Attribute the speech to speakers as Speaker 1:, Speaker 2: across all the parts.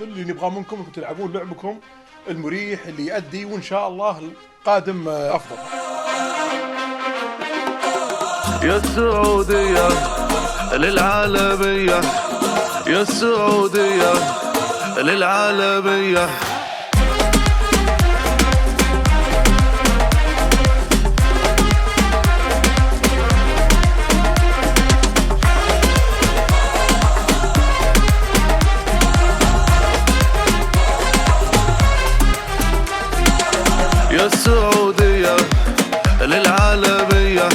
Speaker 1: اللي نبغاه منكم انكم تلعبون لعبكم المريح اللي يؤدي، وان شاء الله القادم افضل.
Speaker 2: يا السعودية للعالمية، يا السعودية للعالمية. يا السعودية للعالمية،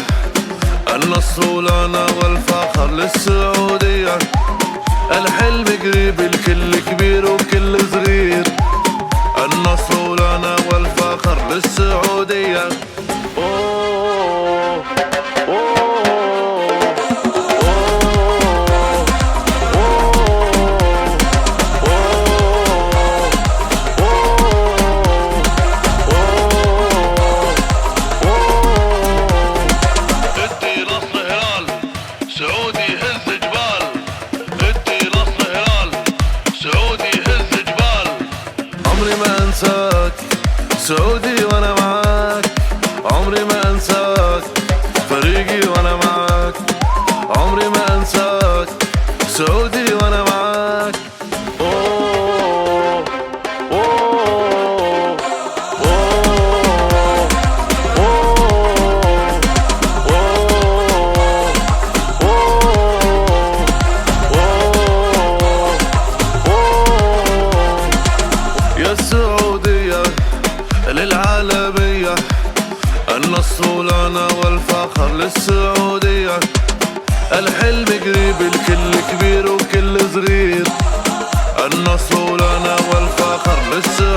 Speaker 2: النصر لنا والفخر للسعودية. الحلم قريب الكل كبير وكل صغير، النصر لنا والفخر للسعودية. أوه أوه سعودي هز جبال، ادي نصر هلال سعودي هز جبال. عمري ما انساك سعودي وانا معاك، عمري ما انساك فريقي وانا معاك، عمري ما انساك سعودي وانا معاك. أوه أوه السعودية للعالمية، النصر لنا والفخر للسعودية. الحلم قريب الكل كبير وكل صغير، النصر لنا والفخر للسعودية.